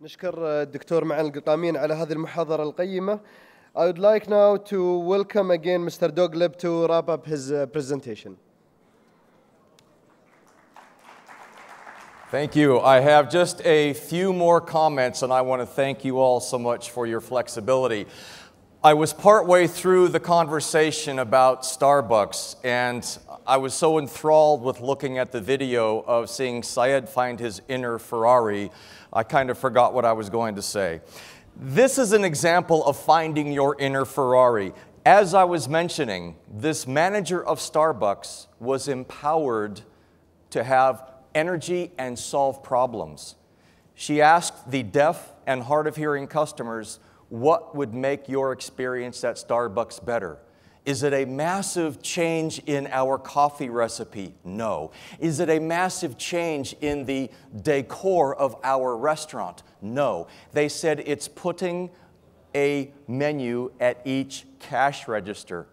نشكر الدكتور معالي القطامين على هذه المحاضرة القيمة. I would like now to welcome again Mr. Dogleb to wrap up his presentation. Thank you. I have just a few more comments, and I want to thank you all so much for your flexibility. I was partway through the conversation about Starbucks, and I was so enthralled with looking at the video of seeing Syed find his inner Ferrari, I kind of forgot what I was going to say. This is an example of finding your inner Ferrari. As I was mentioning, this manager of Starbucks was empowered to have energy and solve problems. She asked the deaf and hard of hearing customers, what would make your experience at Starbucks better? Is it a massive change in our coffee recipe? No. Is it a massive change in the decor of our restaurant? No. They said it's putting a menu at each cash register.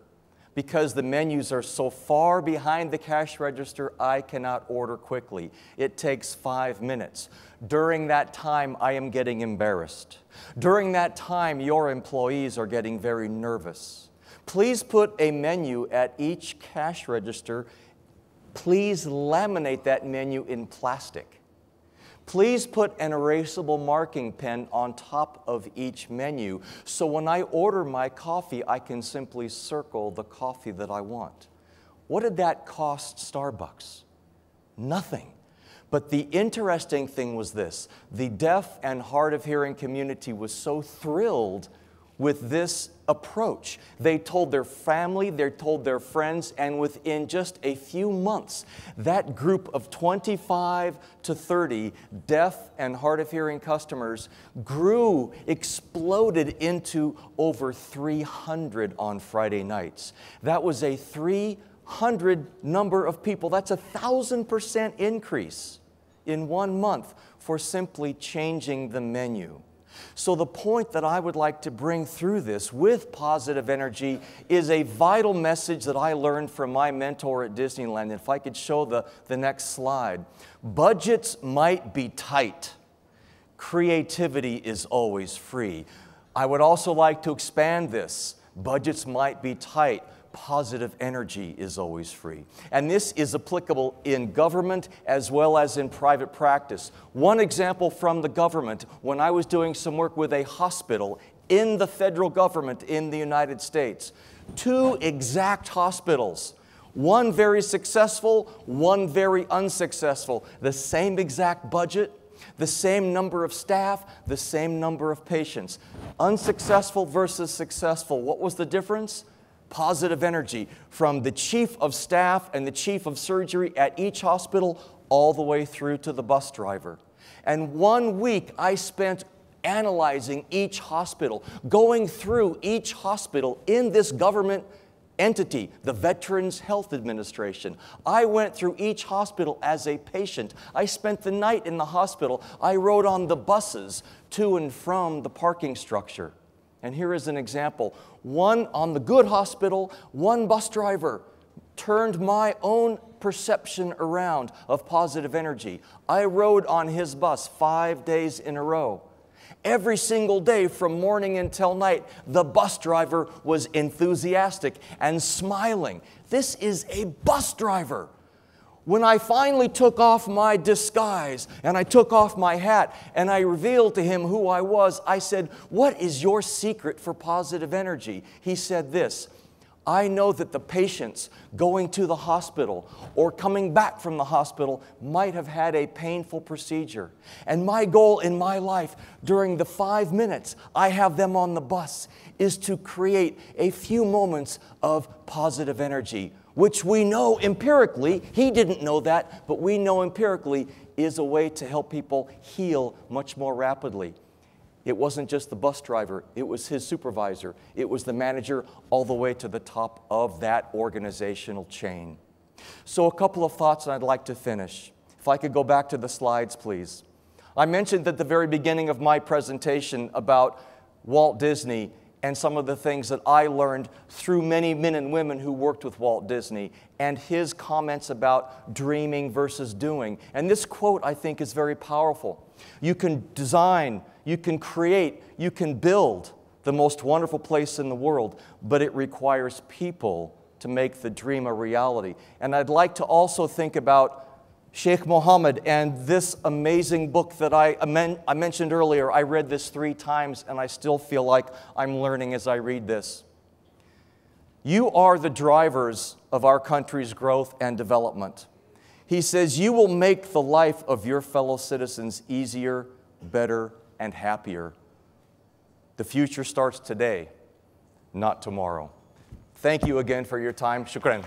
Because the menus are so far behind the cash register, I cannot order quickly. It takes 5 minutes. During that time, I am getting embarrassed. During that time, your employees are getting very nervous. Please put a menu at each cash register. Please laminate that menu in plastic. Please put an erasable marking pen on top of each menu, so when I order my coffee, I can simply circle the coffee that I want. What did that cost Starbucks? Nothing. But the interesting thing was this: the deaf and hard of hearing community was so thrilled with this approach. They told their family, they told their friends, and within just a few months, that group of 25 to 30 deaf and hard of hearing customers grew, exploded into over 300 on Friday nights. That was a 300 number of people. That's a 1,000% increase in 1 month for simply changing the menu. So the point that I would like to bring through this with positive energy is a vital message that I learned from my mentor at Disneyland. If I could show the next slide. Budgets might be tight. Creativity is always free. I would also like to expand this. Budgets might be tight. Positive energy is always free. And this is applicable in government as well as in private practice. One example from the government, when I was doing some work with a hospital in the federal government in the United States, 2 exact hospitals, one very successful, one very unsuccessful, the same exact budget, the same number of staff, the same number of patients. Unsuccessful versus successful. What was the difference? Positive energy from the chief of staff and the chief of surgery at each hospital all the way through to the bus driver. And 1 week I spent analyzing each hospital, going through each hospital in this government entity, the Veterans Health Administration. I went through each hospital as a patient. I spent the night in the hospital. I rode on the buses to and from the parking structure. And here is an example. One on the good hospital, one bus driver turned my own perception around of positive energy. I rode on his bus 5 days in a row. Every single day from morning until night, the bus driver was enthusiastic and smiling. This is a bus driver. When I finally took off my disguise and I took off my hat and I revealed to him who I was, I said, "What is your secret for positive energy?" He said this: "I know that the patients going to the hospital or coming back from the hospital might have had a painful procedure. And my goal in my life during the 5 minutes I have them on the bus is to create a few moments of positive energy," which we know empirically, he didn't know that, but we know empirically is a way to help people heal much more rapidly. It wasn't just the bus driver, it was his supervisor, it was the manager, all the way to the top of that organizational chain. So a couple of thoughts and I'd like to finish. If I could go back to the slides, please. I mentioned at the very beginning of my presentation about Walt Disney and some of the things that I learned through many men and women who worked with Walt Disney, and his comments about dreaming versus doing. And this quote, I think, is very powerful. You can design You can create, you can build the most wonderful place in the world, but it requires people to make the dream a reality. And I'd like to also think about Sheikh Mohammed and this amazing book that I mentioned earlier. I read this 3 times and I still feel like I'm learning as I read this. You are the drivers of our country's growth and development. He says, you will make the life of your fellow citizens easier, better, and happier. The future starts today, not tomorrow. Thank you again for your time. Shukran.